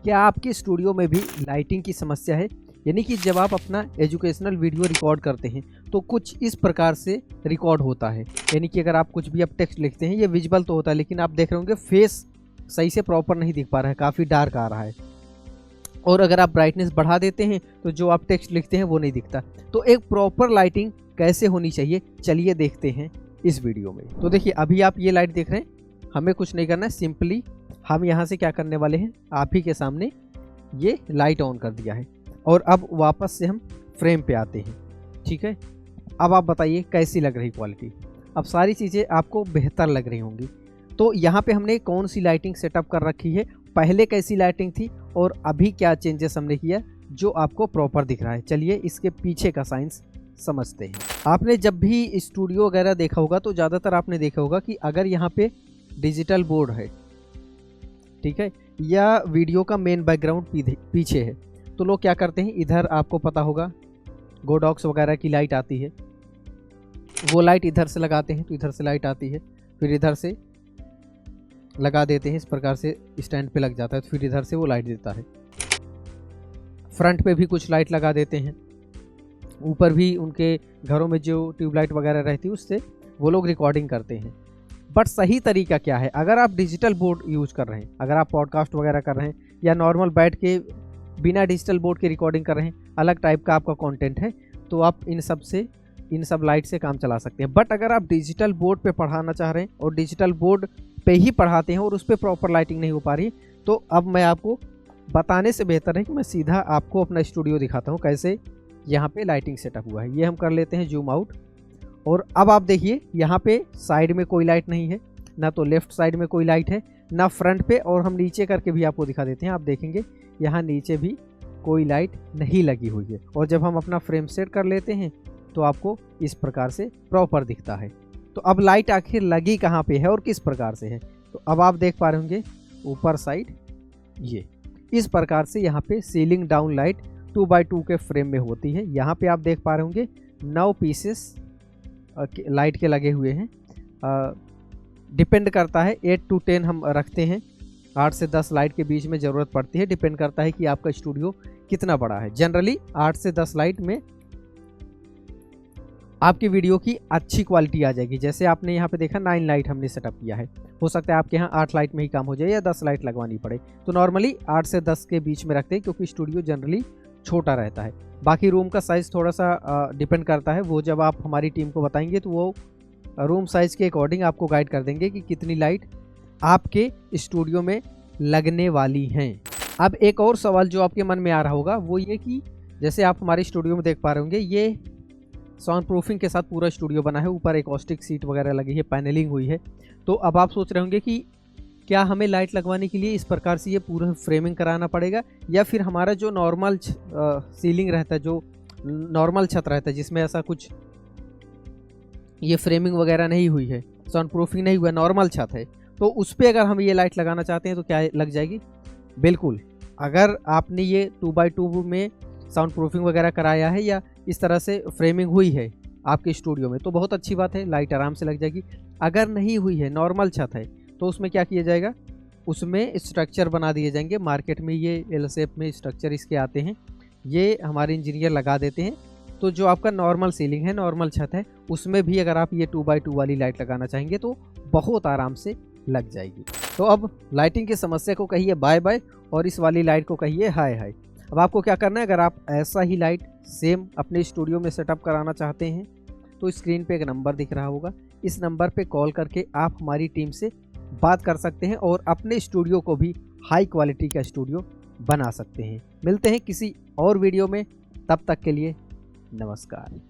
क्या आपके स्टूडियो में भी लाइटिंग की समस्या है? यानी कि जब आप अपना एजुकेशनल वीडियो रिकॉर्ड करते हैं तो कुछ इस प्रकार से रिकॉर्ड होता है। यानी कि अगर आप कुछ भी अब टेक्स्ट लिखते हैं, ये विजुअल तो होता है लेकिन आप देख रहे होंगे फेस सही से प्रॉपर नहीं दिख पा रहा है, काफ़ी डार्क आ रहा है। और अगर आप ब्राइटनेस बढ़ा देते हैं तो जो आप टेक्स्ट लिखते हैं वो नहीं दिखता। तो एक प्रॉपर लाइटिंग कैसे होनी चाहिए, चलिए देखते हैं इस वीडियो में। तो देखिए, अभी आप ये लाइट देख रहे हैं, हमें कुछ नहीं करना है, सिंपली हम यहाँ से क्या करने वाले हैं, आप ही के सामने ये लाइट ऑन कर दिया है और अब वापस से हम फ्रेम पे आते हैं। ठीक है, अब आप बताइए कैसी लग रही क्वालिटी। अब सारी चीज़ें आपको बेहतर लग रही होंगी। तो यहाँ पे हमने कौन सी लाइटिंग सेटअप कर रखी है, पहले कैसी लाइटिंग थी और अभी क्या चेंजेस हमने किया जो आपको प्रॉपर दिख रहा है। चलिए इसके पीछे का साइंस समझते हैं। आपने जब भी स्टूडियो वगैरह देखा होगा तो ज़्यादातर आपने देखा होगा कि अगर यहाँ पे डिजिटल बोर्ड है, ठीक है, या वीडियो का मेन बैकग्राउंड पीछे है, तो लोग क्या करते हैं, इधर आपको पता होगा गोडॉक्स वगैरह की लाइट आती है, वो लाइट इधर से लगाते हैं तो इधर से लाइट आती है, फिर इधर से लगा देते हैं, इस प्रकार से स्टैंड पे लग जाता है, तो फिर इधर से वो लाइट देता है। फ्रंट पे भी कुछ लाइट लगा देते हैं, ऊपर भी उनके घरों में जो ट्यूबलाइट वगैरह रहती है उससे वो लोग रिकॉर्डिंग करते हैं। बट सही तरीका क्या है, अगर आप डिजिटल बोर्ड यूज कर रहे हैं, अगर आप पॉडकास्ट वगैरह कर रहे हैं या नॉर्मल बैठ के बिना डिजिटल बोर्ड के रिकॉर्डिंग कर रहे हैं, अलग टाइप का आपका कंटेंट है, तो आप इन सब लाइट से काम चला सकते हैं। बट अगर आप डिजिटल बोर्ड पे पढ़ाना चाह रहे हैं और डिजिटल बोर्ड पे ही पढ़ाते हैं और उस पर प्रॉपर लाइटिंग नहीं हो पा रही, तो अब मैं आपको बताने से बेहतर है कि मैं सीधा आपको अपना स्टूडियो दिखाता हूँ कैसे यहाँ पे लाइटिंग सेटअप हुआ है। ये हम कर लेते हैं जूम आउट और अब आप देखिए यहाँ पे साइड में कोई लाइट नहीं है, ना तो लेफ्ट साइड में कोई लाइट है, ना फ्रंट पे, और हम नीचे करके भी आपको दिखा देते हैं। आप देखेंगे यहाँ नीचे भी कोई लाइट नहीं लगी हुई है। और जब हम अपना फ्रेम सेट कर लेते हैं तो आपको इस प्रकार से प्रॉपर दिखता है। तो अब लाइट आखिर लगी कहाँ पे है और किस प्रकार से है, तो अब आप देख पा रहे होंगे ऊपर साइड ये इस प्रकार से यहाँ पे सीलिंग डाउन लाइट 2x2 के फ्रेम में होती है। यहाँ पे आप देख पा रहे होंगे 9 पीसेस लाइट के लगे हुए हैं। डिपेंड करता है 8 to 10 हम रखते हैं, 8 से 10 लाइट के बीच में ज़रूरत पड़ती है, डिपेंड करता है कि आपका स्टूडियो कितना बड़ा है। जनरली 8 से 10 लाइट में आपकी वीडियो की अच्छी क्वालिटी आ जाएगी। जैसे आपने यहाँ पे देखा 9 लाइट हमने सेटअप किया है, हो सकता है आपके यहाँ 8 लाइट में ही काम हो जाए या 10 लाइट लगवानी पड़े। तो नॉर्मली 8 से 10 के बीच में रखते हैं क्योंकि स्टूडियो जनरली छोटा रहता है। बाकी रूम का साइज़ थोड़ा सा डिपेंड करता है, वो जब आप हमारी टीम को बताएंगे तो वो रूम साइज़ के अकॉर्डिंग आपको गाइड कर देंगे कि कितनी लाइट आपके स्टूडियो में लगने वाली हैं। अब एक और सवाल जो आपके मन में आ रहा होगा वो ये कि जैसे आप हमारे स्टूडियो में देख पा रहे होंगे, ये साउंड प्रूफिंग के साथ पूरा स्टूडियो बना है, ऊपर एकॉस्टिक सीट वगैरह लगी है, पैनलिंग हुई है। तो अब आप सोच रहे होंगे कि क्या हमें लाइट लगवाने के लिए इस प्रकार से ये पूरा फ्रेमिंग कराना पड़ेगा, या फिर हमारा जो नॉर्मल सीलिंग रहता है, जो नॉर्मल छत रहता है जिसमें ऐसा कुछ ये फ्रेमिंग वगैरह नहीं हुई है, साउंड प्रूफिंग नहीं हुआ, नॉर्मल छत है, तो उस पर अगर हम ये लाइट लगाना चाहते हैं तो क्या लग जाएगी? बिल्कुल। अगर आपने ये 2x2 में साउंड प्रूफिंग वगैरह कराया है या इस तरह से फ्रेमिंग हुई है आपके स्टूडियो में तो बहुत अच्छी बात है, लाइट आराम से लग जाएगी। अगर नहीं हुई है, नॉर्मल छत है, तो उसमें क्या किया जाएगा, उसमें स्ट्रक्चर बना दिए जाएंगे। मार्केट में ये एल शेप में स्ट्रक्चर इसके आते हैं, ये हमारे इंजीनियर लगा देते हैं। तो जो आपका नॉर्मल सीलिंग है, नॉर्मल छत है, उसमें भी अगर आप ये 2x2 वाली लाइट लगाना चाहेंगे तो बहुत आराम से लग जाएगी। तो अब लाइटिंग की समस्या को कहिए बाय बाय और इस वाली लाइट को कहिए हाय हाय। अब आपको क्या करना है, अगर आप ऐसा ही लाइट सेम अपने स्टूडियो में सेटअप कराना चाहते हैं तो स्क्रीन पे एक नंबर दिख रहा होगा, इस नंबर पे कॉल करके आप हमारी टीम से बात कर सकते हैं और अपने स्टूडियो को भी हाई क्वालिटी का स्टूडियो बना सकते हैं। मिलते हैं किसी और वीडियो में, तब तक के लिए नमस्कार।